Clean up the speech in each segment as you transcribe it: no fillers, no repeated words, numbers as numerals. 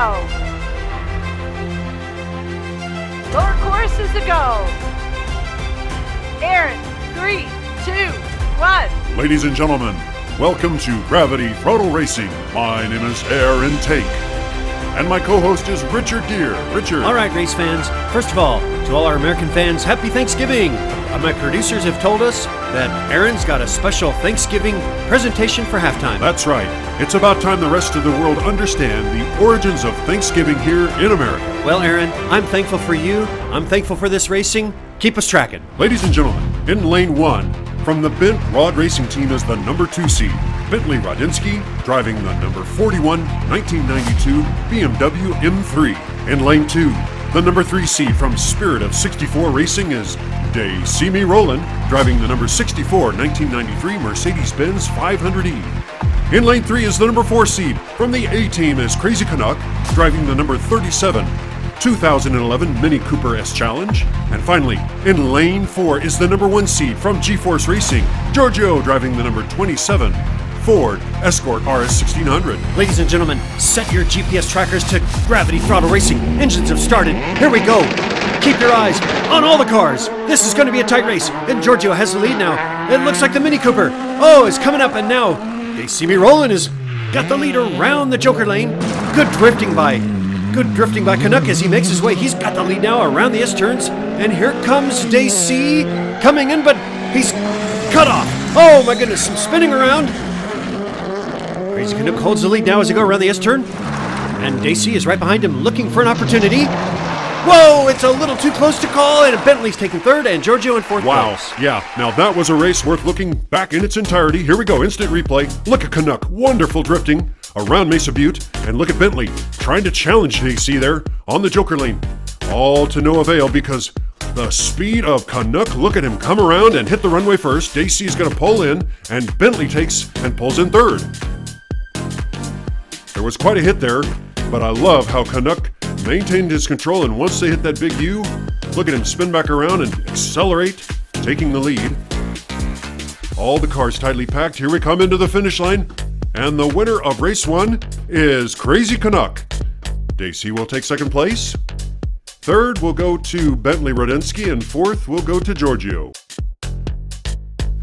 go. Lower course is a go. Aaron, 3, 2, 1. Ladies and gentlemen, welcome to Gravity Throttle Racing. My name is Aaron Take, and my co-host is Richard Deere. Richard. All right, race fans. First of all, to all our American fans, happy Thanksgiving. My producers have told us that Aaron's got a special Thanksgiving presentation for halftime. That's right. It's about time the rest of the world understand the origins of Thanksgiving here in America. Well, Aaron, I'm thankful for you. I'm thankful for this racing. Keep us tracking. Ladies and gentlemen, in lane 1, from the Bent Rod Racing Team is the number 2 seed, Bentley Rodinsky, driving the number 41 1992 BMW M3. In lane 2, the number 3 seed from Spirit of 64 Racing is Day See Me Rollin', driving the number 64 1993 Mercedes-Benz 500E. In lane 3 is the number 4 seed from the A Team is Crazy Canuck, driving the number 37 2011 Mini Cooper S Challenge. And finally, in lane 4 is the number 1 seed from G-Force Racing, Giorgio, driving the number 27 Ford Escort RS 1600. Ladies and gentlemen, set your GPS trackers to Gravity Throttle Racing. Engines have started. Here we go. Keep your eyes on all the cars. This is going to be a tight race, and Giorgio has the lead now. It looks like the Mini Cooper. Oh, is coming up, and now They See Me Rollin' has got the lead around the Joker lane. Good drifting by Canuck as he makes his way. He's got the lead now around the S-turns, and here comes Daisy coming in, but he's cut off. Oh my goodness, some spinning around. Crazy Canuck holds the lead now as they go around the S-turn, and Daisy is right behind him looking for an opportunity. Whoa, it's a little too close to call, and Bentley's taking third, and Giorgio in fourth place. Yeah, now that was a race worth looking back in its entirety. Here we go, instant replay. Look at Canuck, wonderful drifting around Mesa Butte, and look at Bentley trying to challenge DC there on the Joker lane. All to no avail because the speed of Canuck, look at him come around and hit the runway first. Daisy is going to pull in, and Bentley takes and pulls in third. There was quite a hit there, but I love how Canuck maintained his control, and once they hit that big U, look at him spin back around and accelerate, taking the lead. All the cars tightly packed. Here we come into the finish line. And the winner of race 1 is Crazy Canuck. Daisy will take second place. Third will go to Bentley Rodinsky, and fourth will go to Giorgio.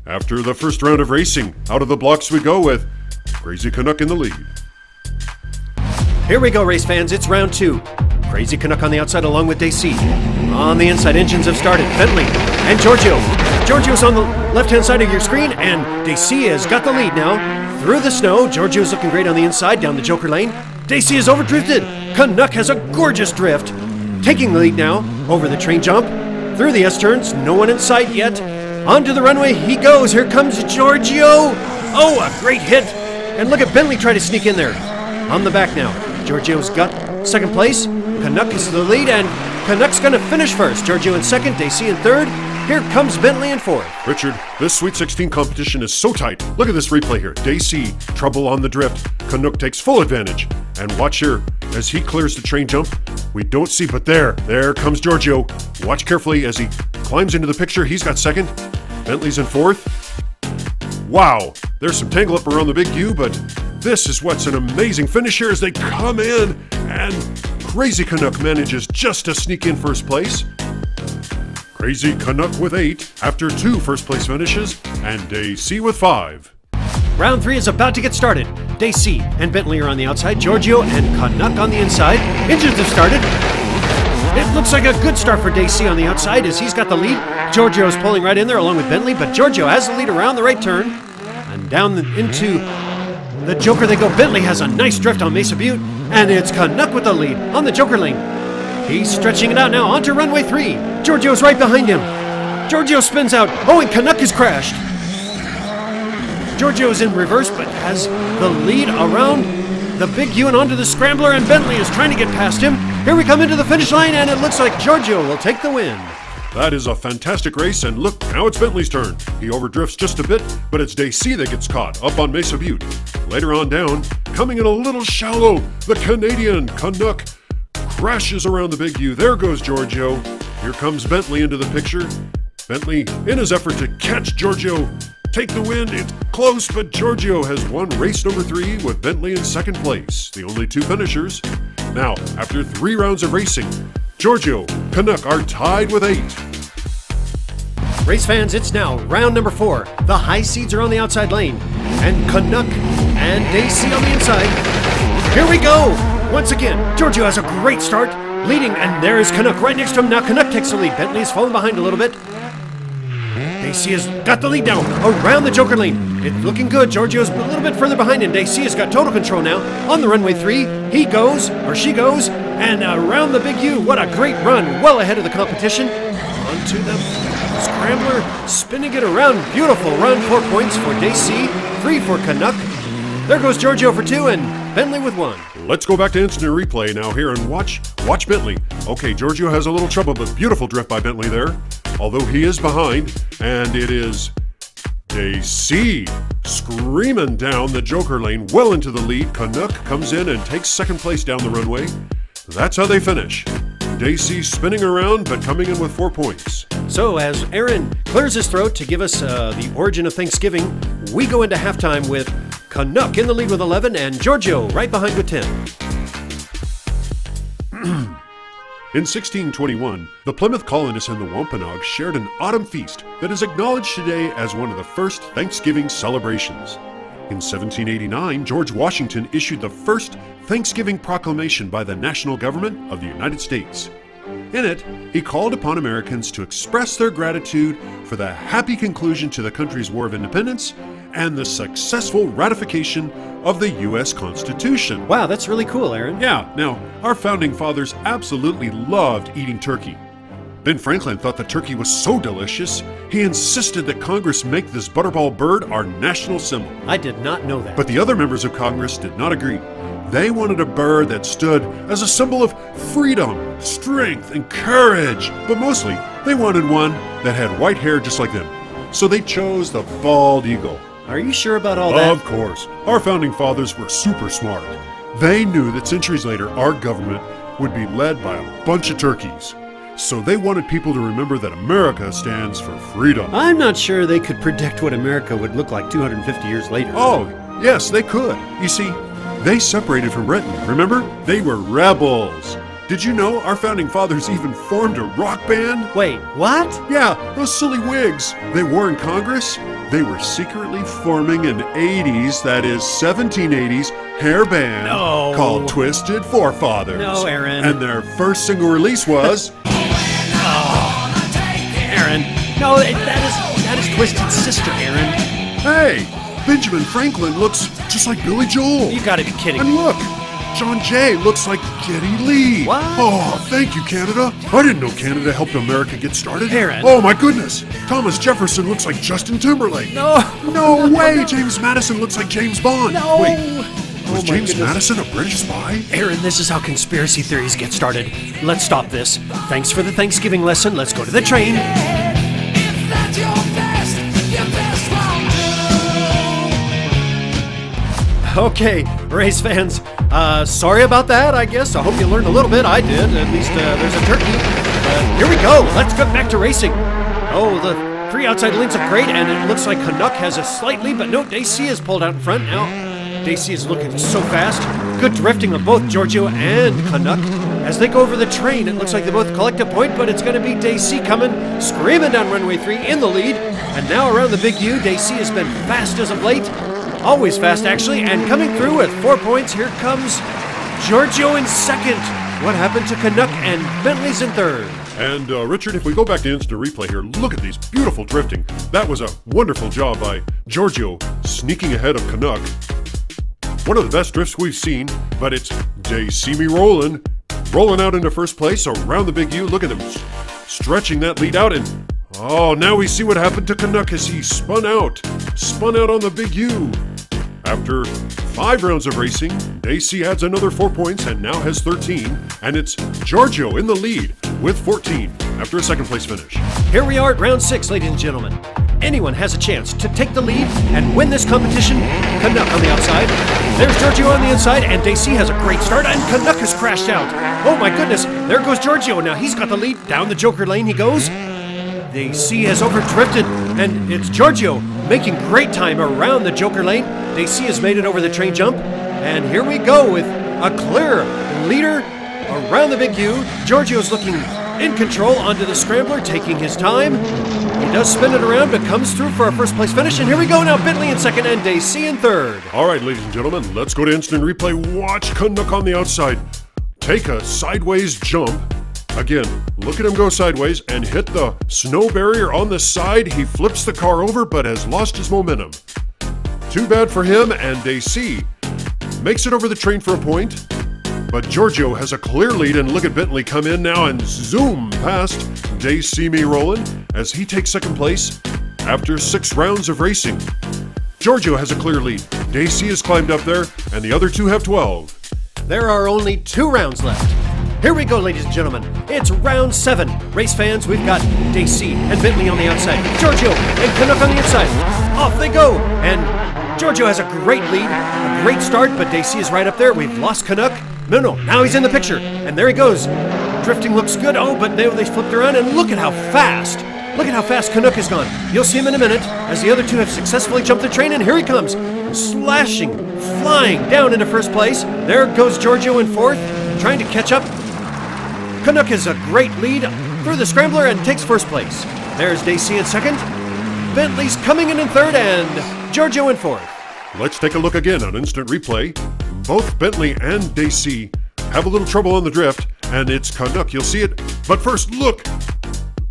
After the first round of racing, out of the blocks we go with Crazy Canuck in the lead. Here we go, race fans. It's round 2. Crazy Canuck on the outside along with Daisy. On the inside, engines have started. Bentley and Giorgio. Giorgio's on the left-hand side of your screen, and Daisy has got the lead now. Through the snow, Giorgio's looking great on the inside, down the Joker lane. Daisy is overdrifted. Canuck has a gorgeous drift. Taking the lead now, over the train jump. Through the S-turns, no one in sight yet. Onto the runway he goes. Here comes Giorgio. Oh, a great hit. And look at Bentley try to sneak in there. On the back now. Giorgio's got second place. Canuck is the lead, and Canuck's going to finish first. Giorgio in second, Daisy in third. Here comes Bentley in fourth. Richard, this Sweet 16 competition is so tight. Look at this replay here. Daisy, trouble on the drift. Canuck takes full advantage. And watch here, as he clears the train jump. We don't see, but there comes Giorgio. Watch carefully as he climbs into the picture. He's got second. Bentley's in fourth. Wow, there's some tangle up around the big U, but this is what's an amazing finish here as they come in, and Crazy Canuck manages just to sneak in first place. Crazy Canuck with 8 after 2 first place finishes, and Daisy with 5. Round 3 is about to get started. Daisy and Bentley are on the outside, Giorgio and Canuck on the inside. Engines have started. It looks like a good start for Daisy on the outside as he's got the lead. Giorgio's pulling right in there along with Bentley, but Giorgio has the lead around the right turn. And down into the Joker they go. Bentley has a nice drift on Mesa Butte, and it's Canuck with the lead on the Joker lane. He's stretching it out now onto runway 3. Giorgio's right behind him. Giorgio spins out. Oh, and Canuck has crashed. Giorgio's in reverse, but has the lead around the big U and onto the scrambler, and Bentley is trying to get past him. Here we come into the finish line, and it looks like Giorgio will take the win. That is a fantastic race, and look, now it's Bentley's turn. He overdrifts just a bit, but it's Daisy that gets caught up on Mesa Butte. Later on down, coming in a little shallow, the Canadian Canuck crashes around the big U. There goes Giorgio. Here comes Bentley into the picture. Bentley, in his effort to catch Giorgio, take the win. It's close, but Giorgio has won race number 3 with Bentley in second place. The only 2 finishers. Now, after 3 rounds of racing, Giorgio, Canuck are tied with 8. Race fans, it's now round number 4. The high seeds are on the outside lane, and Canuck and Daisy on the inside. Here we go! Once again, Giorgio has a great start, leading, and there is Canuck right next to him. Now Canuck takes the lead. Bentley's fallen behind a little bit. Daisy has got the lead down around the Joker lane. It's looking good. Giorgio's a little bit further behind, and Daisy has got total control now. On the runway 3, he goes, or she goes, and around the Big U. What a great run, well ahead of the competition. Onto the scrambler, spinning it around. Beautiful run, 4 points for Daisy, 3 for Canuck. There goes Giorgio for 2, and Bentley with 1. Let's go back to instant replay now here and watch Bentley. Okay, Giorgio has a little trouble, but beautiful drift by Bentley there. Although he is behind, and it is Daisy screaming down the Joker lane well into the lead. Canuck comes in and takes 2nd place down the runway. That's how they finish. Daisy spinning around, but coming in with 4 points. So as Aaron clears his throat to give us the origin of Thanksgiving, we go into halftime with Canuck in the lead with 11 and Giorgio right behind with 10. In 1621, the Plymouth colonists and the Wampanoag shared an autumn feast that is acknowledged today as one of the first Thanksgiving celebrations. In 1789, George Washington issued the first Thanksgiving proclamation by the national government of the United States. In it, he called upon Americans to express their gratitude for the happy conclusion to the country's War of Independence and the successful ratification of the U.S. Constitution. Wow, that's really cool, Aaron. Yeah, now, our founding fathers absolutely loved eating turkey. Ben Franklin thought the turkey was so delicious, he insisted that Congress make this butterball bird our national symbol. I did not know that. But the other members of Congress did not agree. They wanted a bird that stood as a symbol of freedom, strength, and courage. But mostly, they wanted one that had white hair just like them. So they chose the bald eagle. Are you sure about all that? Of course. Our founding fathers were super smart. They knew that centuries later, our government would be led by a bunch of turkeys. So they wanted people to remember that America stands for freedom. I'm not sure they could predict what America would look like 250 years later. Oh, yes, they could. You see, they separated from Britain, remember? They were rebels. Did you know our founding fathers even formed a rock band? Wait, what? Yeah, those silly wigs they wore in Congress, they were secretly forming an 80s, that is 1780s, hair band called Twisted Forefathers. No, Aaron. And their first single release was... Aaron, no, that is Twisted Sister, Aaron. Hey, Benjamin Franklin looks just like Billy Joel. You gotta be kidding And me. look, John Jay looks like Geddy Lee. What? Oh, thank you, Canada. I didn't know Canada helped America get started. Aaron. Oh, my goodness. Thomas Jefferson looks like Justin Timberlake. No. No way. James Madison looks like James Bond. No. Wait, was my James goodness. Madison a British spy? Aaron, this is how conspiracy theories get started. Let's stop this. Thanks for the Thanksgiving lesson. Let's go to the train. Okay, race fans, sorry about that, I guess. I hope you learned a little bit. I did. At least there's a turkey. Here we go. Let's get back to racing. Oh, the 3 outside lanes look great, and it looks like Canuck has a slight lead, but no, Daisy is pulled out in front now. Daisy is looking so fast. Good drifting of both Giorgio and Canuck. As they go over the train, it looks like they both collect a point, but it's going to be Daisy coming, screaming down runway 3 in the lead. And now around the Big U, Daisy has been fast as of late. Always fast, actually, and coming through with 4 points, here comes Giorgio in 2nd. What happened to Canuck? And Bentley's in 3rd. And Richard, if we go back to instant replay here, look at these beautiful drifting. That was a wonderful job by Giorgio sneaking ahead of Canuck. One of the best drifts we've seen, but it's Daisy me rolling out into 1st place around the Big U. Look at him stretching that lead out, and oh, now we see what happened to Canuck as he spun out on the Big U. After 5 rounds of racing, Daisy adds another 4 points and now has 13, and it's Giorgio in the lead with 14 after a 2nd place finish. Here we are at round 6, ladies and gentlemen. Anyone has a chance to take the lead and win this competition. Canuck on the outside. There's Giorgio on the inside, and Daisy has a great start, and Canuck has crashed out. Oh my goodness, there goes Giorgio. Now he's got the lead. Down the Joker lane he goes. Daisy has overdrifted, and it's Giorgio making great time around the Joker lane. Daisy has made it over the train jump, and here we go with a clear leader around the big U. Giorgio's looking in control onto the scrambler, taking his time. He does spin it around, but comes through for a first place finish. And here we go now, Bentley in second and Daisy in third. All right, ladies and gentlemen, let's go to instant replay. Watch Canuck on the outside take a sideways jump. Again, look at him go sideways and hit the snow barrier on the side. He flips the car over, but has lost his momentum. Too bad for him, and Daisy makes it over the train for a point. But Giorgio has a clear lead, and look at Bentley come in now and zoom past Daisy me rolling as he takes second place after 6 rounds of racing. Giorgio has a clear lead. Daisy has climbed up there, and the other two have 12. There are only 2 rounds left. Here we go, ladies and gentlemen. It's round 7. Race fans, we've got Daisy and Bentley on the outside. Giorgio and Canuck on the inside. Off they go. And Giorgio has a great lead, a great start, but Daisy is right up there. We've lost Canuck. No, now he's in the picture. And there he goes. Drifting looks good. Oh, but now they flipped around, and look at how fast. Look at how fast Canuck has gone. You'll see him in a minute as the other two have successfully jumped the train, and here he comes. Slashing, flying down into first place. There goes Giorgio in fourth, trying to catch up. Canuck has a great lead through the scrambler and takes first place. There's Daisy in second. Bentley's coming in third, and Giorgio in fourth. Let's take a look again on instant replay. Both Bentley and Daisy have a little trouble on the drift, and it's Canuck. You'll see it. But first, look.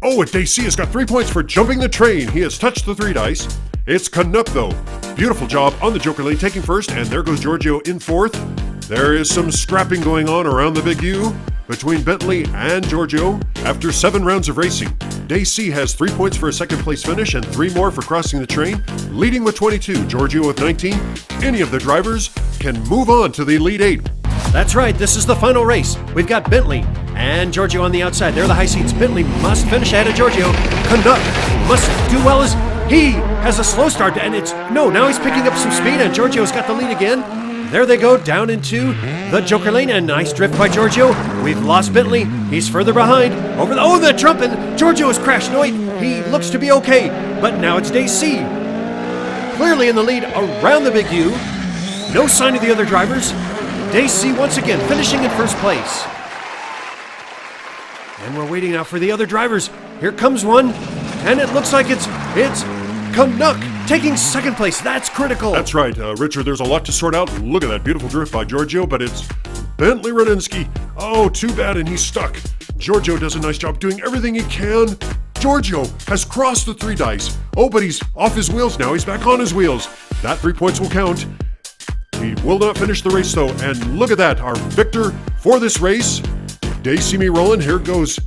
Oh, Daisy has got 3 points for jumping the train. He has touched the 3 dice. It's Canuck, though. Beautiful job on the Joker lane, taking first, and there goes Giorgio in fourth. There is some scrapping going on around the big U between Bentley and Giorgio after 7 rounds of racing. Daisy has 3 points for a second place finish and 3 more for crossing the train, leading with 22, Giorgio with 19. Any of the drivers can move on to the Elite 8. That's right, this is the final race. We've got Bentley and Giorgio on the outside. They're the high seats. Bentley must finish ahead of Giorgio. Canuck must do well as he has a slow start, and now he's picking up some speed, and Giorgio's got the lead again. There they go, down into the Joker lane, and nice drift by Giorgio. We've lost Bentley. He's further behind. The Trump, and Giorgio has crashed. No, he looks to be okay, but now it's Daisy. Clearly in the lead around the big U. No sign of the other drivers. Daisy once again finishing in first place. And we're waiting now for the other drivers. Here comes one, and it looks like it's Canuck taking second place. That's critical. That's right, Richard. There's a lot to sort out. Look at that beautiful drift by Giorgio, but it's Bentley Radinsky. Oh, too bad, and he's stuck. Giorgio does a nice job doing everything he can. Giorgio has crossed the 3 dice. Oh, but he's off his wheels now. He's back on his wheels. That 3 points will count. He will not finish the race, though. And look at that, our victor for this race, Daisy me rolling. Here goes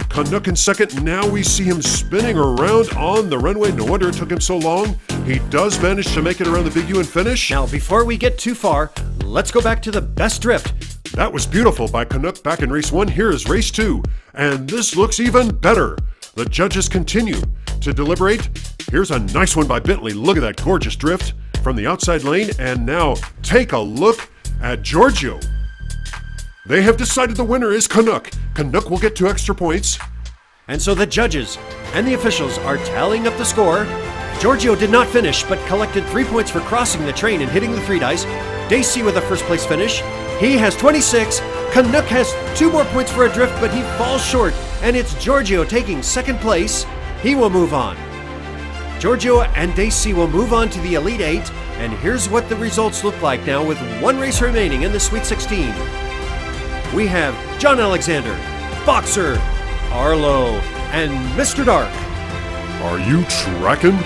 Canuck in second. Now we see him spinning around on the runway. No wonder it took him so long. He does manage to make it around the big U and finish. Now, before we get too far, let's go back to the best drift. That was beautiful by Canuck back in race 1. Here is race 2. And this looks even better. The judges continue to deliberate. Here's a nice one by Bentley. Look at that gorgeous drift from the outside lane. And now take a look at Giorgio. They have decided the winner is Canuck. Canuck will get 2 extra points. And so the judges and the officials are tallying up the score. Giorgio did not finish, but collected 3 points for crossing the train and hitting the 3 dice. Daisy with a first place finish. He has 26. Canuck has 2 more points for a drift, but he falls short. And it's Giorgio taking second place. He will move on. Giorgio and Daisy will move on to the Elite 8. And here's what the results look like now with 1 race remaining in the Sweet 16. We have John Alexander, Boxer, Arlo, and Mr. Dark. Are you tracking?